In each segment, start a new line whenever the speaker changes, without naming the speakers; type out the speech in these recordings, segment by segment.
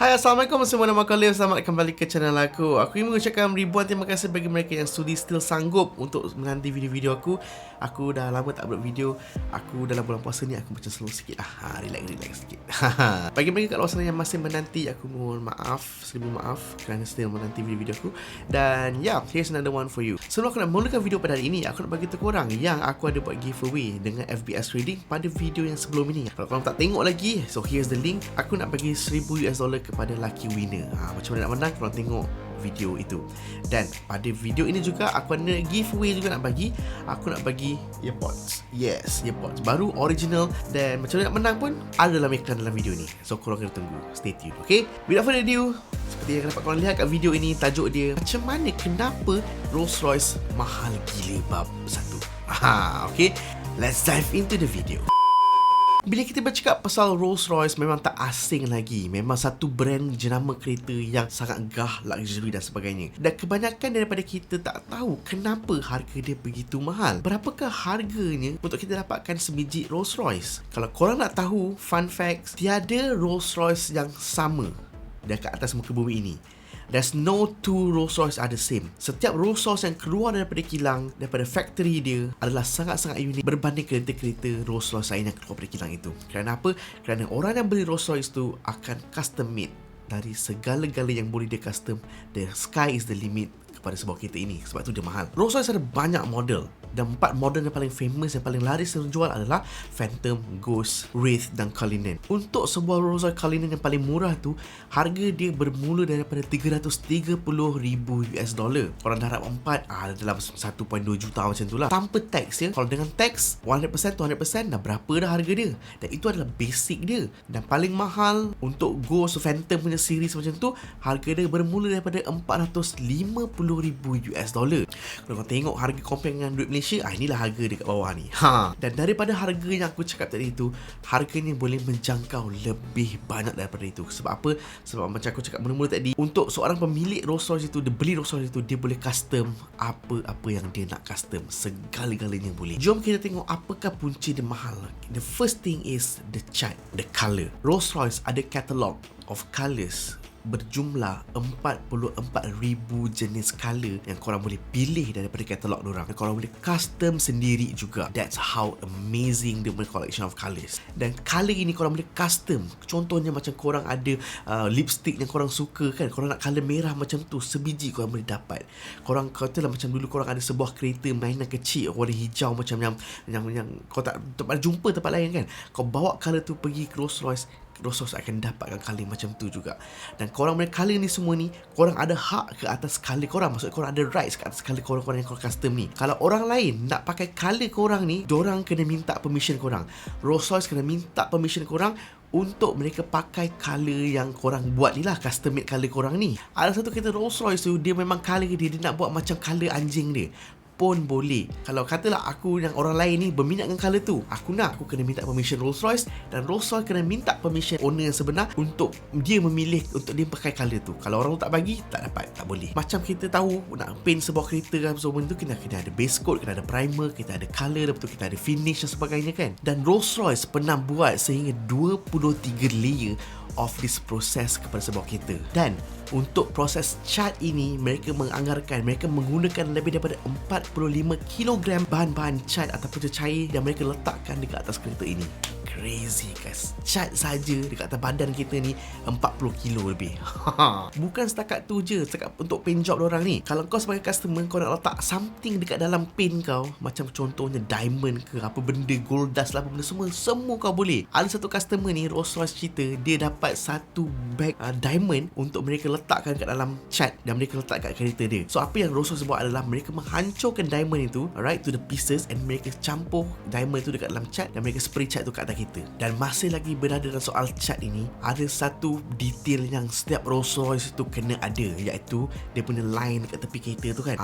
Hai, Assalamualaikum semua, nama kalian. Selamat kembali ke channel aku. Aku ingin mengucapkan ribuan terima kasih bagi mereka yang sudi still sanggup untuk menanti video-video aku. Aku dah lama tak upload video. Aku dalam bulan puasa ni aku macam slow sikit lah. Relax sikit. Bagi mereka kat luar sana yang masih menanti, aku mohon maaf, seribu maaf kerana still menanti video-video aku. Dan here's another one for you. Sebelum aku nak mulakan video pada hari ini, aku nak bagi tahu korang yang aku ada buat giveaway dengan FBS Trading pada video yang sebelum ini. Kalau korang tak tengok lagi, so here's the link. Aku nak bagi $1000 kepada lucky winner. Macam mana nak menang, korang tengok video itu. Dan pada video ini juga aku ada giveaway juga nak bagi. Aku nak bagi earpods. Yes, earpods baru, original. Dan macam mana nak menang pun ada dalam iklan dalam video ni. So korang kena tunggu. Stay tuned, okay? Without further ado, seperti yang dapat korang lihat kat video ini, tajuk dia macam mana, kenapa Rolls Royce mahal gila bab 1. Okay, let's dive into the video. Bila kita bercakap pasal Rolls Royce, memang tak asing lagi. Memang satu brand jenama kereta yang sangat gah, luxury dan sebagainya. Dan kebanyakan daripada kita tak tahu kenapa harga dia begitu mahal. Berapakah harganya untuk kita dapatkan sebiji Rolls Royce? Kalau korang nak tahu, fun facts, tiada Rolls Royce yang sama dekat atas muka bumi ini. There's no two Rolls Royce are the same. Setiap Rolls Royce yang keluar daripada kilang, daripada factory dia, adalah sangat-sangat unik berbanding kereta-kereta Rolls Royce lain yang keluar daripada kilang itu. Kerana apa? Kerana orang yang beli Rolls Royce tu akan custom made dari segala-gala yang boleh dia custom. The sky is the limit kepada sebuah kereta ini. Sebab tu dia mahal. Rolls Royce ada banyak model. Dan 4 model yang paling famous, yang paling laris yang dijual adalah Phantom, Ghost, Wraith dan Cullinan. Untuk sebuah Rolls Royce Cullinan yang paling murah tu, harga dia bermula daripada $330,000 US. Korang dah harap 4, dalam 1.2 juta macam tu lah. Tanpa tax ya. Kalau dengan tax 100% to 100%, dah berapa dah harga dia. Dan itu adalah basic dia. Dan paling mahal untuk Ghost, Phantom punya series macam tu, harga dia bermula daripada $450,000 US. Kalau kau tengok harga compare dengan duit Malaysia, inilah harga dia kat bawah ni. Dan daripada harga yang aku cakap tadi tu, harganya boleh menjangkau lebih banyak daripada itu. Sebab apa? Sebab macam aku cakap mula-mula tadi, untuk seorang pemilik Rolls Royce itu, dia beli Rolls Royce itu, dia boleh custom apa-apa yang dia nak custom. Segala-galanya boleh. Jom kita tengok apakah punca dia mahal. The first thing is the chart, the color. Rolls Royce ada catalog of colours berjumlah 44,000 jenis color yang korang boleh pilih daripada katalog diorang. Dan korang boleh custom sendiri juga. That's how amazing the collection of colors. Dan color ini korang boleh custom. Contohnya macam korang ada lipstick yang korang suka kan, korang nak color merah macam tu, sebiji korang boleh dapat. Korang katalah macam dulu korang ada sebuah kereta mainan kecil warna hijau macam yang kau tak jumpa tempat lain kan. Kau bawa color tu pergi ke Rolls Royce akan dapatkan color macam tu juga. Dan korang boleh color ni semua ni, korang ada hak ke atas color korang. Maksud korang ada rights ke atas color korang yang korang custom ni. Kalau orang lain nak pakai color korang ni, dorang kena minta permission korang. Rolls Royce kena minta permission korang untuk mereka pakai color yang korang buat ni lah, custom made color korang ni. Ada satu kereta Rolls Royce tu, dia memang color dia nak buat macam color anjing dia pun boleh. Kalau katalah aku yang orang lain ni berminat dengan colour tu, aku kena minta permission Rolls Royce, dan Rolls Royce kena minta permission owner yang sebenar untuk dia memilih untuk dia pakai colour tu. Kalau orang tu tak bagi, tak dapat, tak boleh. Macam kita tahu nak paint sebuah kereta kan, semua tu kena ada base coat, kena ada primer, kita ada colour, lepas tu kita ada finish dan sebagainya kan. Dan Rolls Royce pernah buat sehingga 23 layer of this process kepada sebuah kereta. Dan untuk proses cat ini, mereka menggunakan lebih daripada 45 kg bahan-bahan cat ataupun cair yang mereka letakkan dekat atas kereta ini. Crazy guys. Cat saja dekat atas badan kita ni 40 kilo lebih. Bukan setakat tu je, setakat untuk paint job diorang ni. Kalau kau sebagai customer, kau nak letak something dekat dalam paint kau, macam contohnya diamond ke apa benda, gold dust lah, apa benda, semua kau boleh. Ada satu customer ni, Rolls Royce cerita, dia dapat satu bag diamond untuk mereka letakkan kat dalam cat dan mereka letak kat kereta dia. So apa yang Rolls Royce buat adalah mereka menghancurkan diamond itu, alright, to the pieces, and mereka campur diamond itu dekat dalam cat dan mereka spray cat tu kat atas kita. Dan masih lagi berada dalam soal cat ini, ada satu detail yang setiap Rolls Royce tu kena ada, iaitu dia punya line dekat tepi kereta tu kan.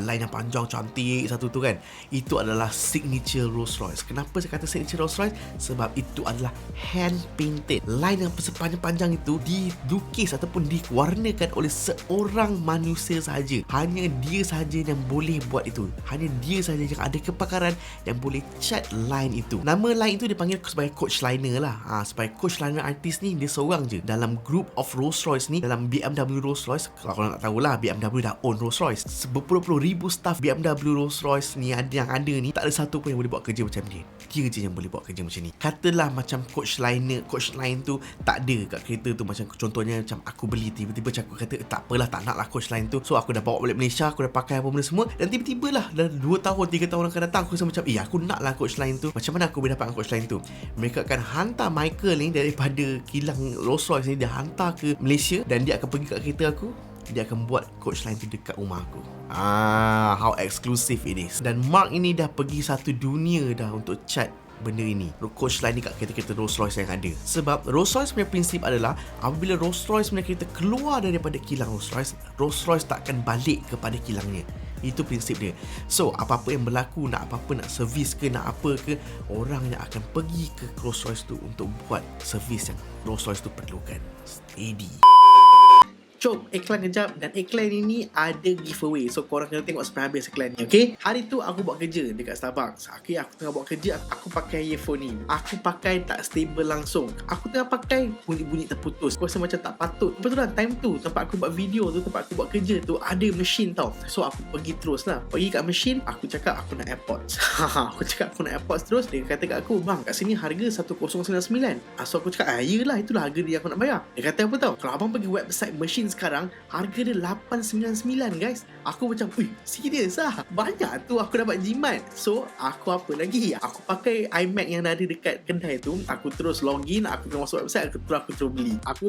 Line yang panjang cantik satu tu kan. Itu adalah signature Rolls Royce. Kenapa saya kata signature Rolls Royce? Sebab itu adalah hand painted. Line yang sepanjang-panjang itu dilukis ataupun diwarnakan oleh seorang manusia sahaja. Hanya dia sahaja yang boleh buat itu. Hanya dia sahaja yang ada kepakaran yang boleh cat line itu. Nama line itu dipanggil sebagai supaya coach liner lah. Supaya coach liner artis ni dia seorang je dalam group of Rolls Royce ni, dalam BMW Rolls Royce. Kalau korang nak tahulah, BMW dah own Rolls Royce. Berpuluh-puluh ribu staff BMW Rolls Royce ni yang ada ni, tak ada satu pun yang boleh buat kerja macam dia. Dia je yang boleh buat kerja macam ni. Katalah macam coach line tu tak ada kat kereta tu. Macam contohnya macam aku beli, tiba-tiba macam aku kata tak apalah, tak nak lah coach line tu. So aku dah bawa balik Malaysia, aku dah pakai apa benda semua, dan tiba-tiba lah dalam 2 tahun 3 tahun akan datang aku rasa macam aku nak lah coach line tu. Macam mana aku boleh dapatkan coach line tu? Mereka akan hantar Michael ni daripada kilang Rolls Royce ni, dia hantar ke Malaysia dan dia akan pergi kat kereta aku. Dia akan buat coach line tu dekat rumah aku. How exclusive it is. Dan Mark ini dah pergi satu dunia dah untuk cat benda ini, coach line ni kat kereta-kereta Rolls Royce yang ada. Sebab Rolls Royce punya prinsip adalah apabila Rolls Royce punya kereta keluar daripada kilang Rolls Royce tak akan balik kepada kilangnya. Itu prinsip dia. So apa-apa yang berlaku, nak apa-apa, nak servis ke, nak apa ke, orang yang akan pergi ke Rolls Royce tu untuk buat servis yang Rolls Royce tu perlukan. Steady. Jom iklan kejap. Dan iklan ini ada giveaway, so korang kena tengok sampai habis iklan ni. Okay, hari tu aku buat kerja dekat Starbucks. Okay, aku tengah buat kerja, aku pakai earphone ni, aku pakai tak stable langsung. Aku tengah pakai, bunyi-bunyi terputus. Aku rasa macam tak patut. Kebetulan time tu tempat aku buat video tu, tempat aku buat kerja tu ada mesin tau. So aku pergi terus lah, pergi kat mesin. Aku cakap aku nak AirPods. Aku cakap aku nak AirPods terus. Dia kata kat aku, bang, kat sini harga 1099. So aku cakap yelah, itulah harga dia aku nak bayar. Dia kata apa tau, kalau abang pergi website mesin sekarang, harga dia 899 guys. Aku macam, serius lah, banyak tu aku dapat jimat. So aku apa lagi, aku pakai iMac yang ada dekat kedai tu. Aku terus login, aku terus masuk website, aku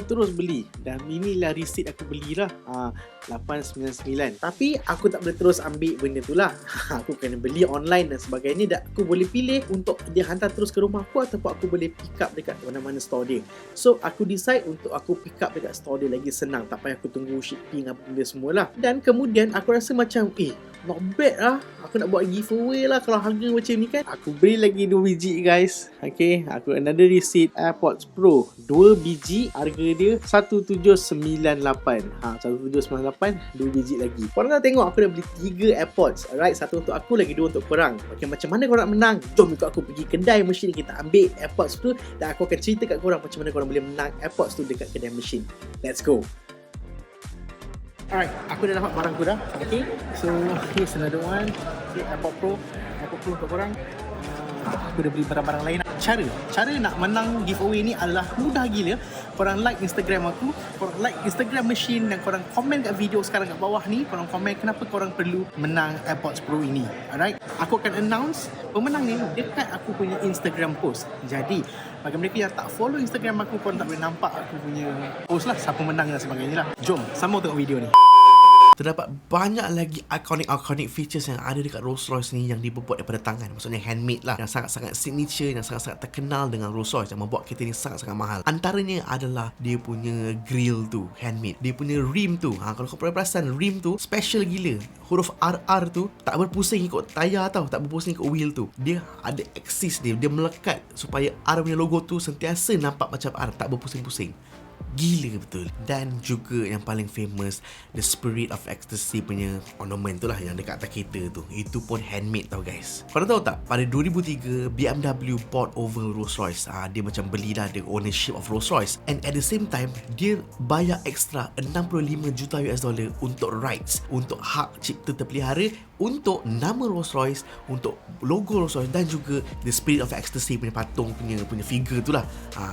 terus beli. Dan inilah receipt aku belilah, 899. Tapi aku tak boleh terus ambil benda tu lah. Aku kena beli online dan sebagainya. Dan aku boleh pilih untuk dia hantar terus ke rumah aku, ataupun aku boleh pick up dekat mana-mana store dia. So aku decide untuk aku pick up dekat store dia, lagi senang, tak payah aku tunggu shipping apa benda semua lah. Dan kemudian aku rasa macam not bad lah, aku nak buat giveaway lah kalau harga macam ni kan. Aku beli lagi 2 biji guys. Okay, aku another receipt AirPods Pro 2 biji, harga dia 1798. 1798, 2 biji lagi. Korang dah tengok aku dah beli 3 AirPods. Alright, satu untuk aku, lagi 2 untuk korang. Okay, macam mana korang nak menang? Jom ikut aku pergi kedai mesin, kita ambil AirPods tu dan aku akan cerita kat korang macam mana korang boleh menang AirPods tu dekat kedai mesin. Let's go. Alright, aku dah dapat barang aku dah. Okay, so here's another one. Okay, AirPod Pro untuk korang. Aku dah beli barang-barang lain. Cara nak menang giveaway ni adalah mudah gila. Korang like Instagram aku, korang like Instagram machine, dan korang komen kat video sekarang kat bawah ni. Korang komen kenapa korang perlu menang AirPods Pro ini. Alright, aku akan announce pemenang ni dekat aku punya Instagram post. Jadi bagi mereka yang tak follow Instagram aku, korang tak boleh nampak aku punya post lah, siapa menang dan sebagainya lah. Jom sama tengok video ni. Terdapat banyak lagi iconic features yang ada dekat Rolls Royce ni yang dibuat daripada tangan. Maksudnya handmade lah, yang sangat-sangat signature, yang sangat-sangat terkenal dengan Rolls Royce, yang membuat kereta ni sangat-sangat mahal. Antaranya adalah dia punya grill tu handmade, dia punya rim tu, kalau kau perasan rim tu special gila. Huruf RR tu tak berpusing ikut tayar tau, tak berpusing ikut wheel tu. Dia ada axis dia melekat supaya R punya logo tu sentiasa nampak macam R, tak berpusing-pusing. Gila betul. Dan juga yang paling famous, the Spirit of Ecstasy punya ornament tu lah yang dekat atas kereta tu. Itu pun handmade tau guys. Korang tahu tak, pada 2003 BMW bought over Rolls Royce. Dia macam belilah the ownership of Rolls Royce, and at the same time dia bayar extra 65 juta US dollar untuk rights, untuk hak cipta terpelihara, untuk nama Rolls Royce, untuk logo Rolls Royce, dan juga the Spirit of Ecstasy punya patung punya figure tu lah.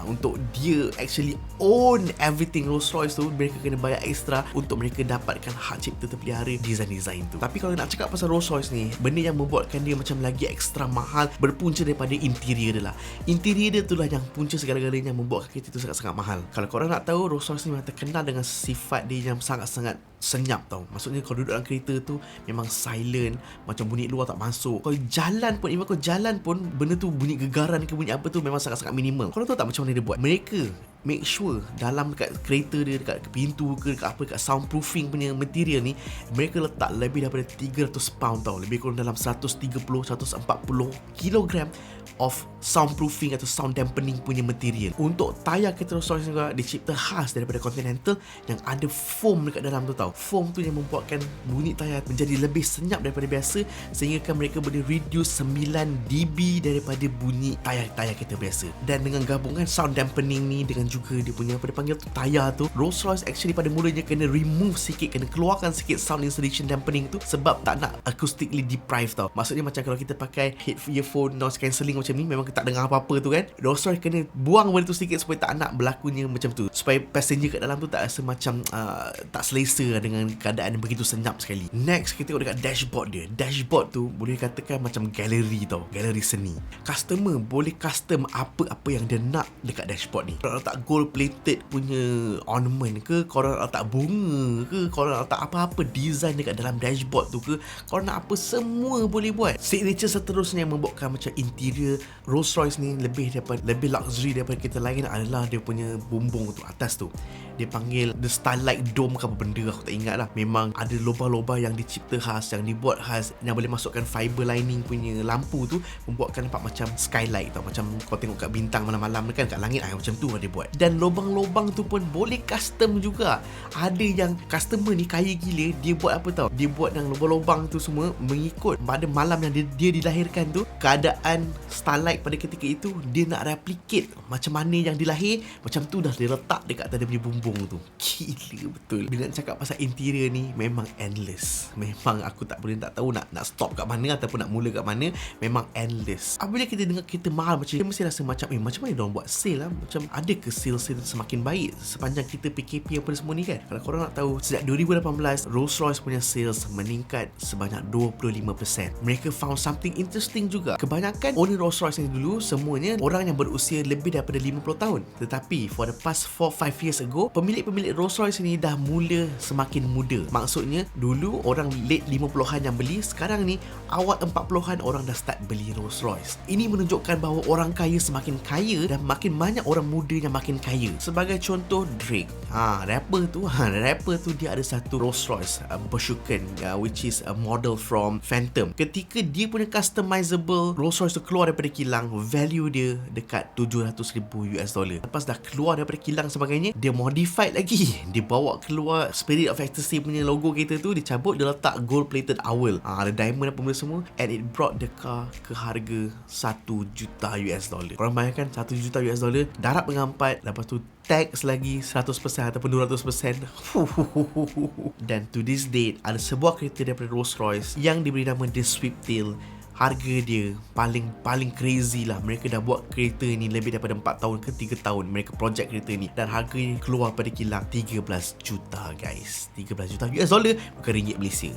Untuk dia actually own everything Rolls Royce tu, mereka kena bayar extra untuk mereka dapatkan hak cipta terpelihara design tu. Tapi kalau nak cakap pasal Rolls Royce ni, benda yang membuatkan dia macam lagi ekstra mahal berpunca daripada interior dia lah. Interior dia tu lah yang punca segala-galanya, yang membuat kereta tu sangat-sangat mahal. Kalau korang nak tahu, Rolls Royce ni memang terkenal dengan sifat dia yang sangat-sangat senyap tau. Maksudnya kau duduk dalam kereta tu memang silent, macam bunyi luar tak masuk. Kau jalan pun, even kau jalan pun, benda tu bunyi gegaran ke bunyi apa tu memang sangat-sangat minimal. Korang tahu tak macam mana dia buat? Mereka make sure dalam dekat kereta dia, dekat pintu ke, dekat apa, dekat soundproofing punya material ni, mereka letak lebih daripada 300 pound tau, lebih kurang dalam 130-140 kilogram of soundproofing atau sound dampening punya material. Untuk tayar kereta Rolls-Royce juga dicipta khas daripada Continental yang ada foam dekat dalam tu tau. Foam tu yang membuatkan bunyi tayar menjadi lebih senyap daripada biasa, sehingga kan mereka boleh reduce 9 dB daripada bunyi tayar kereta biasa. Dan dengan gabungan sound dampening ni dengan juga dia punya apa dia panggil tu, tayar tu, Rolls-Royce actually pada mulanya kena remove sikit, kena keluarkan sikit sound insulation dampening tu sebab tak nak acoustically deprive tau. Maksudnya macam kalau kita pakai earphone noise cancelling macam ni, memang kita tak dengar apa-apa tu kan, Rolls-Royce kena buang benda tu sikit supaya tak nak berlakunya macam tu, supaya passenger kat dalam tu tak rasa macam tak selesa dengan keadaan yang begitu senyap sekali. Next, kita tengok dekat dashboard dia. Dashboard tu boleh katakan macam galeri tau, galeri seni. Customer boleh custom apa-apa yang dia nak dekat dashboard ni. Korang letak gold plated punya ornament ke, korang letak bunga ke, korang letak apa-apa design dekat dalam dashboard tu ke, korang nak apa, semua boleh buat. Signature seterusnya yang membuatkan macam interior Rolls-Royce ni lebih luxury daripada kereta lain adalah dia punya bumbung tu atas tu. Dia panggil the Starlight Dome ke apa benda, aku tak ingat lah. Memang ada lubang-lubang yang dicipta khas, yang dibuat khas, yang boleh masukkan fiber lining punya lampu tu, membuatkan nampak macam skylight tau. Macam kau tengok kat bintang malam-malam kan, kat langit macam tu dia buat. Dan lubang-lubang tu pun boleh custom juga. Ada yang customer ni kaya gila, dia buat apa tau, dia buat yang lubang-lubang tu semua mengikut pada malam yang dia dilahirkan tu, keadaan starlight pada ketika itu, dia nak replicate macam mana yang dilahir, macam tu dah dia letak dekat atas dia punya bumbung tu. Gila betul. Bila nak cakap pasal interior ni, memang endless. Memang aku tak tahu nak stop kat mana ataupun nak mula kat mana. Memang endless. Apabila kita dengar kereta mahal macam ni, kita mesti rasa macam macam mana diorang buat sale lah, macam ada ke sale semakin baik sepanjang kita PKP apa semua ni kan. Kalau korang nak tahu, sejak 2018 Rolls-Royce punya sales meningkat sebanyak 25%. Mereka found something interesting juga. Kebanyakan owner Rolls-Royce ni dulu semuanya orang yang berusia lebih daripada 50 tahun. Tetapi for the past 4-5 years ago, pemilik Rolls-Royce ni dah mula semakin muda. Maksudnya dulu orang late 50-an yang beli, sekarang ni awal 40-an orang dah start beli Rolls-Royce. Ini menunjukkan bahawa orang kaya semakin kaya dan makin banyak orang muda yang makin kaya. Sebagai contoh, Drake. Rapper tu dia ada satu Rolls-Royce Bershukon, which is a model from Phantom. Ketika dia punya customizable Rolls-Royce tu keluar daripada kilang, value dia dekat $700,000. Lepas dah keluar daripada kilang sebagainya, dia modified lagi. Dia bawa keluar Spirit of Ecstasy punya logo kereta tu, dicabut, dia letak gold plated owl, ada diamond apa benda semua, and it brought the car ke harga $1 juta. Korang bayangkan $1 juta darab dengan 4, lepas tu tax lagi 100% ataupun 200%. Dan to this date, ada sebuah kereta daripada Rolls-Royce yang diberi nama The Swiftail. Harga dia paling crazy lah. Mereka dah buat kereta ni lebih daripada 4 tahun ke 3 tahun mereka projek kereta ni, dan harga ni keluar pada kilang 13 juta guys. 13 juta US dollar, bukan ringgit Malaysia.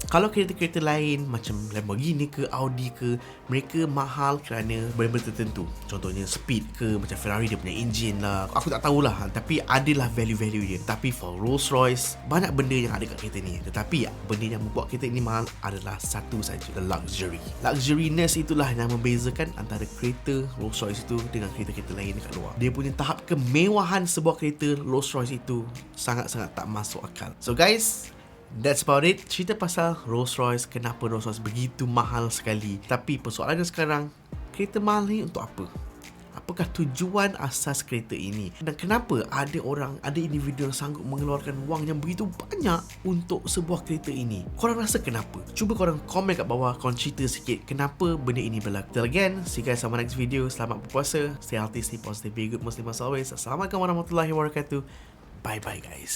Kalau kereta-kereta lain macam Lamborghini ke Audi ke, mereka mahal kerana benda-benda tertentu. Contohnya speed ke, macam Ferrari dia punya engine lah, aku tak tahulah, tapi adalah value-value dia. Tapi for Rolls-Royce, banyak benda yang ada kat kereta ni, tetapi benda yang membuat kereta ni mahal adalah satu saja, the luxury. Luxuriness itulah yang membezakan antara kereta Rolls-Royce itu dengan kereta-kereta lain dekat luar. Dia punya tahap kemewahan sebuah kereta Rolls-Royce itu sangat-sangat tak masuk akal. So guys, that's about it. Cerita pasal Rolls-Royce, kenapa Rolls-Royce begitu mahal sekali. Tapi persoalannya sekarang, kereta mahal ni untuk apa? Apakah tujuan asas kereta ini? Dan kenapa ada individu yang sanggup mengeluarkan wang yang begitu banyak untuk sebuah kereta ini? Korang rasa kenapa? Cuba korang komen kat bawah, korang cerita sikit kenapa benda ini berlaku. Till again, see you guys on my next video. Selamat berpuasa, stay healthy, stay positive, be good Muslim as always. Assalamualaikum warahmatullahi wabarakatuh. Bye bye guys.